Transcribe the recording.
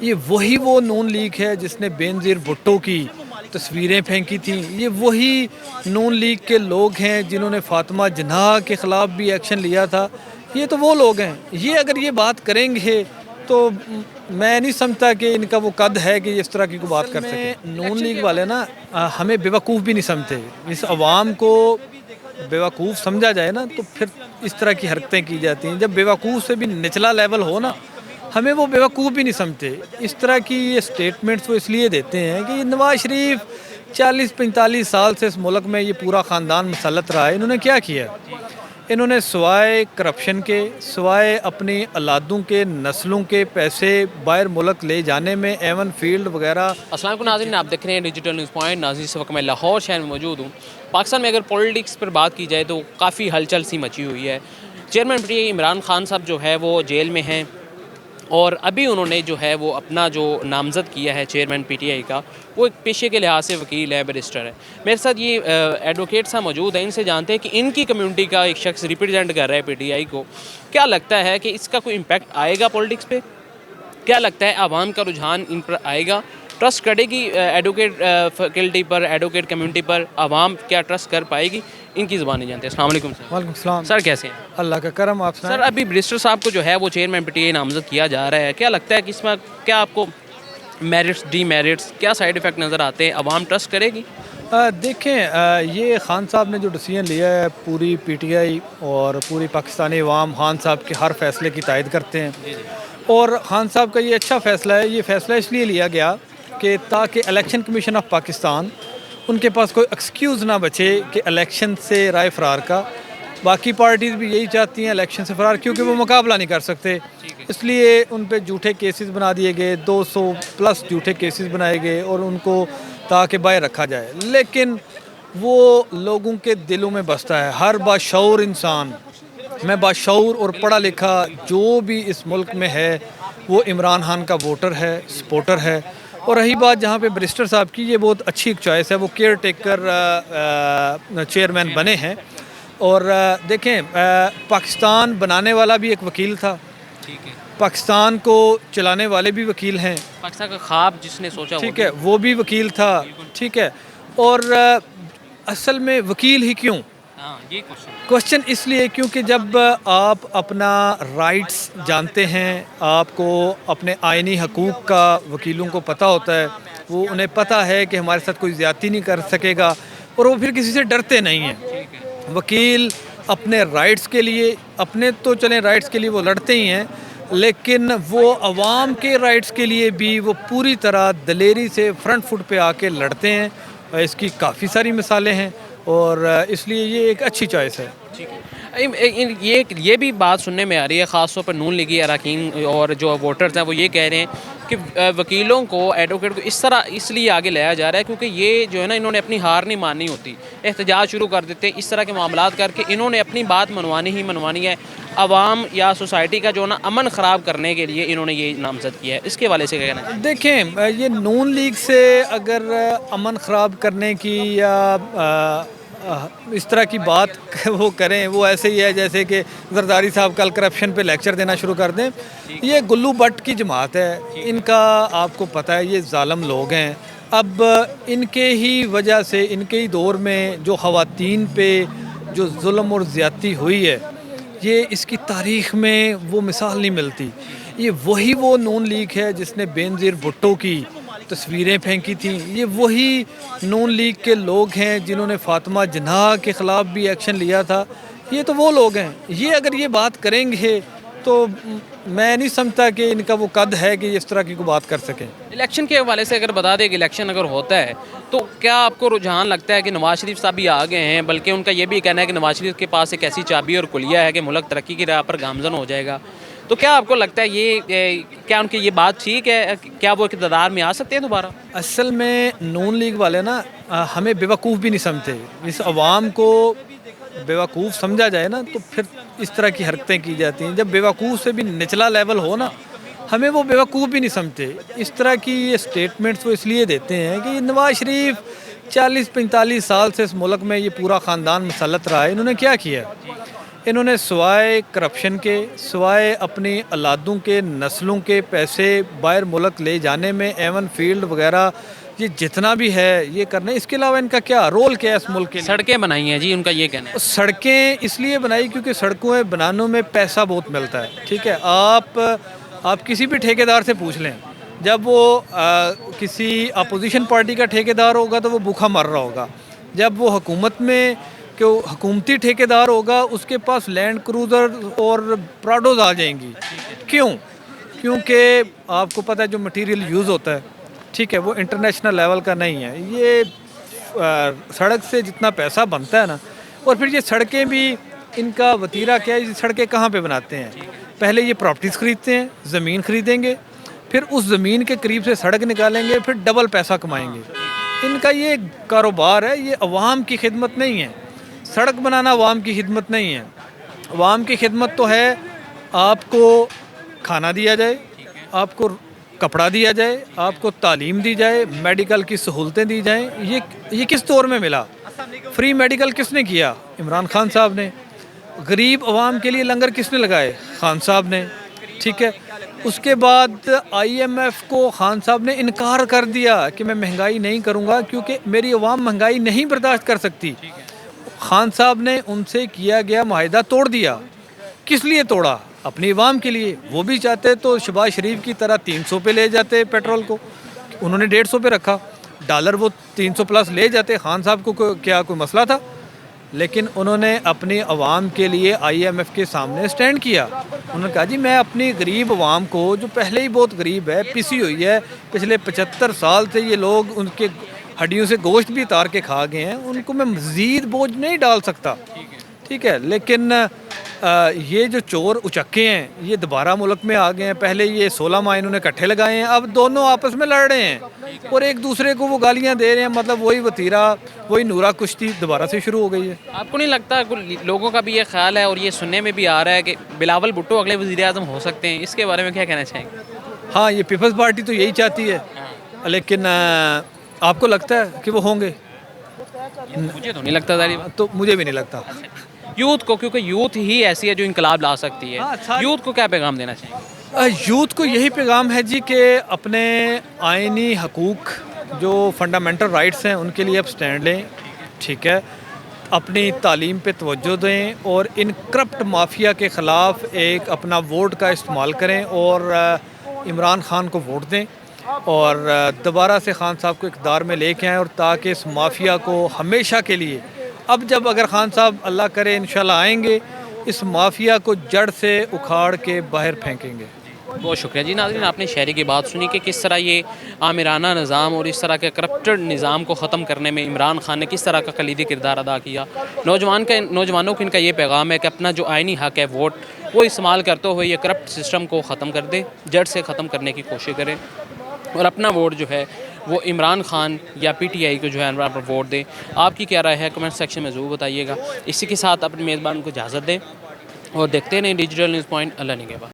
یہ وہی وہ نون لیگ ہے جس نے بینظیر بھٹو کی تصویریں پھینکی تھیں، یہ وہی نون لیگ کے لوگ ہیں جنہوں نے فاطمہ جناح کے خلاف بھی ایکشن لیا تھا، یہ تو وہ لوگ ہیں۔ یہ اگر یہ بات کریں گے تو میں نہیں سمجھتا کہ ان کا وہ قد ہے کہ اس طرح کی کوئی بات کر سکیں۔ نون لیگ والے نا ہمیں بیوقوف بھی نہیں سمجھتے، اس عوام کو بیوقوف سمجھا جائے نا تو پھر اس طرح کی حرکتیں کی جاتی ہیں۔ جب بیوقوف سے بھی نچلا لیول ہو نا، ہمیں وہ بیوقوف بھی نہیں سمجھتے۔ اس طرح کی یہ سٹیٹمنٹس وہ اس لیے دیتے ہیں کہ نواز شریف 40-45 سال سے اس ملک میں یہ پورا خاندان مسلط رہا ہے، انہوں نے کیا کیا؟ انہوں نے سوائے کرپشن کے، سوائے اپنی اولادوں کے، نسلوں کے پیسے باہر ملک لے جانے میں، ایون فیلڈ وغیرہ۔ السلام علیکم ناظرین، آپ دیکھ رہے ہیں ڈیجیٹل نیوز پوائنٹ۔ ناظرین اس وقت میں لاہور شہر میں موجود ہوں۔ پاکستان میں اگر پولیٹکس پر بات کی جائے تو کافی ہلچل سی مچی ہوئی ہے۔ Chairman P T I Imran Khan صاحب جو ہے وہ جیل میں ہیں، اور ابھی انہوں نے جو ہے وہ اپنا جو نامزد کیا ہے چیئرمین پی ٹی آئی کا، وہ ایک پیشے کے لحاظ سے وکیل ہے، بیرسٹر ہے۔ میرے ساتھ یہ ایڈوکیٹ صاحب موجود ہیں، ان سے جانتے ہیں کہ ان کی کمیونٹی کا ایک شخص ریپرزینٹ کر رہا ہے پی ٹی آئی کو، کیا لگتا ہے کہ اس کا کوئی امپیکٹ آئے گا پولیٹکس پہ؟ کیا لگتا ہے عوام کا رجحان ان پر آئے گا؟ ٹرسٹ کرے گی ایڈوکیٹ فیکلٹی پر، ایڈوکیٹ کمیونٹی پر عوام کیا ٹرسٹ کر پائے گی؟ ان کی زبان نہیں جانتے۔ السلام علیکم سر۔ وعلیکم السلام سر کیسے ہیں؟ اللہ کا کرم، آپ سر ابھی بیرسٹر صاحب کو جو ہے وہ چیئرمین پی ٹی آئی نامزد کیا جا رہا ہے، کیا لگتا ہے کہ اس میں کیا آپ کو میرٹس ڈی میرٹس کیا سائیڈ ایفیکٹ نظر آتے ہیں؟ عوام ٹرسٹ کرے گی؟ دیکھیں، یہ خان صاحب نے جو ڈیسیژن لیا ہے، پوری پی ٹی آئی اور پوری پاکستانی عوام خان صاحب کے ہر فیصلے کی تائید کرتے ہیں، اور خان صاحب کا یہ اچھا فیصلہ ہے۔ یہ فیصلہ اس لیے لیا گیا کہ تاکہ الیکشن کمیشن آف پاکستان ان کے پاس کوئی ایکسکیوز نہ بچے کہ الیکشن سے رائے فرار کا۔ باقی پارٹیز بھی یہی چاہتی ہیں الیکشن سے فرار، کیونکہ وہ مقابلہ نہیں کر سکتے، اس لیے ان پہ جھوٹے کیسز بنا دیے گئے، 200+ جھوٹے کیسز بنائے گئے اور ان کو تاکہ باہر رکھا جائے۔ لیکن وہ لوگوں کے دلوں میں بستا ہے۔ ہر باشعور انسان، میں باشعور اور پڑھا لکھا جو بھی اس ملک میں ہے، وہ عمران خان کا ووٹر ہے، سپورٹر ہے۔ اور رہی بات جہاں پہ بیرسٹر صاحب کی، یہ بہت اچھی ایک چوائس ہے، وہ کیئر ٹیکر چیئرمین بنے ہیں۔ اور دیکھیں، پاکستان بنانے والا بھی ایک وکیل تھا، پاکستان کو چلانے والے بھی وکیل ہیں، پاکستان کا خواب جس نے سوچا ٹھیک ہے، وہ بھی وکیل تھا، ٹھیک ہے۔ اور اصل میں وکیل ہی کیوں؟ یہ کوشچن اس لیے کیونکہ جب آپ اپنا رائٹس جانتے ہیں، آپ کو اپنے آئینی حقوق کا وکیلوں کو پتہ ہوتا ہے، وہ انہیں پتہ ہے کہ ہمارے ساتھ کوئی زیادتی نہیں کر سکے گا، اور وہ پھر کسی سے ڈرتے نہیں ہیں۔ وکیل اپنے رائٹس کے لیے، اپنے تو چلیں رائٹس کے لیے وہ لڑتے ہی ہیں، لیکن وہ عوام کے رائٹس کے لیے بھی وہ پوری طرح دلیری سے فرنٹ فٹ پہ آ کے لڑتے ہیں۔ اس کی کافی ساری مثالیں ہیں، اور اس لیے یہ ایک اچھی چوائس ہے۔ یہ بھی بات سننے میں آ رہی ہے، خاص طور پر نون لیگی اراکین اور جو ووٹرز ہیں وہ یہ کہہ رہے ہیں کہ وکیلوں کو، ایڈوکیٹ کو اس لیے آگے لایا جا رہا ہے کیونکہ یہ جو ہے نا، انہوں نے اپنی ہار نہیں ماننی ہوتی، احتجاج شروع کر دیتے ہیں، اس طرح کے معاملات کر کے انہوں نے اپنی بات منوانی ہے۔ عوام یا سوسائٹی کا جو نا امن خراب کرنے کے لیے انہوں نے یہ نامزد کیا ہے، اس کے حوالے سے کیا کہنا ہے؟ دیکھیں، یہ نون لیگ سے اگر امن خراب کرنے کی یا اس طرح کی بات وہ کریں، وہ ایسے ہی ہے جیسے کہ زرداری صاحب کل کرپشن پہ لیکچر دینا شروع کر دیں۔ یہ گلو بٹ کی جماعت ہے، ان کا آپ کو پتہ ہے، یہ ظالم لوگ ہیں۔ اب ان کے ہی وجہ سے، ان کے ہی دور میں جو خواتین پہ جو ظلم اور زیادتی ہوئی ہے، یہ اس کی تاریخ میں وہ مثال نہیں ملتی۔ یہ وہی وہ نون لیگ ہے جس نے بینظیر بھٹو کی تصویریں پھینکی تھیں، یہ وہی نون لیگ کے لوگ ہیں جنہوں نے فاطمہ جناح کے خلاف بھی ایکشن لیا تھا، یہ تو وہ لوگ ہیں۔ یہ اگر یہ بات کریں گے تو میں نہیں سمجھتا کہ ان کا وہ قد ہے کہ اس طرح کی کوئی بات کر سکیں۔ الیکشن کے حوالے سے اگر بتا دیں کہ الیکشن اگر ہوتا ہے تو کیا آپ کو رجحان لگتا ہے کہ نواز شریف صاحب بھی آ گئے ہیں، بلکہ ان کا یہ بھی کہنا ہے کہ نواز شریف کے پاس ایک ایسی چابی اور کلیہ ہے کہ ملک ترقی کی راہ پر گامزن ہو جائے گا، تو کیا آپ کو لگتا ہے یہ کیا ان کی یہ بات ٹھیک ہے؟ کیا وہ اقتدار میں آ سکتے ہیں دوبارہ؟ اصل میں نون لیگ والے نا ہمیں بیوقوف بھی نہیں سمجھتے، اس عوام کو بیوقوف سمجھا جائے نا تو پھر اس طرح کی حرکتیں کی جاتی ہیں۔ جب بیوقوف سے بھی نچلا لیول ہو نا، ہمیں وہ بیوقوف بھی نہیں سمجھتے۔ اس طرح کی یہ سٹیٹمنٹس وہ اس لیے دیتے ہیں کہ نواز شریف 40-45 سال سے اس ملک میں یہ پورا خاندان مسلط رہا ہے، انہوں نے کیا کیا؟ انہوں نے سوائے کرپشن کے، سوائے اپنی اولادوں کے نسلوں کے پیسے باہر ملک لے جانے میں، ایون فیلڈ وغیرہ یہ جتنا بھی ہے یہ کرنا ہے، اس کے علاوہ ان کا کیا رول کیا ہے اس ملک کے لیے؟ سڑکیں بنائی ہیں جی، ان کا یہ کہنا ہے۔ سڑکیں اس لیے بنائی کیونکہ سڑکوں بنانے میں پیسہ بہت ملتا ہے، ٹھیک ہے؟ آپ کسی بھی ٹھیکیدار سے پوچھ لیں، جب وہ کسی اپوزیشن پارٹی کا ٹھیکیدار ہوگا تو وہ بھوکا مر رہا ہوگا، جب وہ حکومت میں کہ حکومتی ٹھیکیدار ہوگا اس کے پاس لینڈ کروزر اور پراڈوز آ جائیں گی۔ کیوں؟ کیونکہ آپ کو پتہ ہے جو مٹیریل یوز ہوتا ہے، ٹھیک ہے، وہ انٹرنیشنل لیول کا نہیں ہے۔ یہ سڑک سے جتنا پیسہ بنتا ہے نا، اور پھر یہ سڑکیں بھی ان کا وتیرہ کیا ہے، یہ سڑکیں کہاں پہ بناتے ہیں؟ پہلے یہ پراپرٹیز خریدتے ہیں، زمین خریدیں گے، پھر اس زمین کے قریب سے سڑک نکالیں گے، پھر ڈبل پیسہ کمائیں گے۔ ان کا یہ کاروبار ہے، یہ عوام کی خدمت نہیں ہے۔ سڑک بنانا عوام کی خدمت نہیں ہے۔ عوام کی خدمت تو ہے آپ کو کھانا دیا جائے، آپ کو کپڑا دیا جائے، آپ کو تعلیم دی جائے، میڈیکل کی سہولتیں دی جائیں۔ یہ کس دور میں ملا؟ فری میڈیکل کس نے کیا؟ عمران خان صاحب نے۔ غریب عوام کے لیے لنگر کس نے لگائے؟ خان صاحب نے، ٹھیک ہے۔ اس کے بعد آئی ایم ایف کو خان صاحب نے انکار کر دیا کہ میں مہنگائی نہیں کروں گا کیونکہ میری عوام مہنگائی نہیں برداشت کر سکتی۔ خان صاحب نے ان سے کیا گیا معاہدہ توڑ دیا۔ کس لیے توڑا؟ اپنی عوام کے لیے۔ وہ بھی چاہتے تو شہباز شریف کی طرح 300 پہ لے جاتے پیٹرول کو، انہوں نے 150 پہ رکھا، ڈالر وہ 300 پلس لے جاتے۔ خان صاحب کو کیا کوئی مسئلہ تھا؟ لیکن انہوں نے اپنی عوام کے لیے آئی ایم ایف کے سامنے سٹینڈ کیا۔ انہوں نے کہا جی میں اپنی غریب عوام کو، جو پہلے ہی بہت غریب ہے، پسی ہوئی ہے، پچھلے 75 سال سے یہ لوگ ان کے ہڈیوں سے گوشت بھی اتار کے کھا گئے ہیں، ان کو میں مزید بوجھ نہیں ڈال سکتا، ٹھیک ہے۔ لیکن یہ جو چور اچکے ہیں یہ دوبارہ ملک میں آ گئے ہیں۔ پہلے یہ 16 ماہ انہوں نے کٹھے لگائے ہیں، اب دونوں آپس میں لڑ رہے ہیں اور ایک دوسرے کو وہ گالیاں دے رہے ہیں۔ مطلب وہی وتیرہ، وہی نورا کشتی دوبارہ سے شروع ہو گئی ہے۔ آپ کو نہیں لگتا لوگوں کا بھی یہ خیال ہے اور یہ سننے میں بھی آ رہا ہے کہ بلاول بھٹو اگلے وزیر اعظم ہو سکتے ہیں؟ اس کے بارے میں کیا کہنا چاہیں گے؟ ہاں، یہ پیپلز پارٹی تو یہی چاہتی ہے، لیکن آپ کو لگتا ہے کہ وہ ہوں گے؟ مجھے تو نہیں لگتا ظاہر بات۔ تو مجھے بھی نہیں لگتا۔ یوتھ کو، کیونکہ یوتھ ہی ایسی ہے جو انقلاب لا سکتی ہے، یوتھ کو کیا پیغام دینا چاہیں گے؟ یوتھ کو یہی پیغام ہے جی کہ اپنے آئینی حقوق جو فنڈامنٹل رائٹس ہیں ان کے لیے اب سٹینڈ لیں، ٹھیک ہے۔ اپنی تعلیم پہ توجہ دیں اور ان کرپٹ مافیا کے خلاف ایک اپنا ووٹ کا استعمال کریں اور عمران خان کو ووٹ دیں اور دوبارہ سے خان صاحب کو اقتدار میں لے کے آئیں، اور تاکہ اس مافیا کو ہمیشہ کے لیے، اب جب اگر خان صاحب اللہ کرے انشاءاللہ آئیں گے، اس مافیا کو جڑ سے اکھاڑ کے باہر پھینکیں گے۔ بہت شکریہ جی۔ ناظرین، آپ نے شہری کی بات سنی کہ کس طرح یہ آمرانہ نظام اور اس طرح کے کرپٹڈ نظام کو ختم کرنے میں عمران خان نے کس طرح کا کلیدی کردار ادا کیا۔ نوجوانوں کو ان کا یہ پیغام ہے کہ اپنا جو آئینی حق ہے ووٹ، وہ استعمال کرتے ہوئے یہ کرپٹ سسٹم کو ختم کر دیں، جڑ سے ختم کرنے کی کوشش کریں اور اپنا ووٹ جو ہے وہ عمران خان یا پی ٹی آئی کو جو ہے عمران پر ووٹ دیں۔ آپ کی کیا رائے ہے کمنٹ سیکشن میں ضرور بتائیے گا۔ اسی کے ساتھ اپنے میزبان کو اجازت دیں اور دیکھتے رہیں ڈیجیٹل نیوز پوائنٹ۔ اللہ نگہبان۔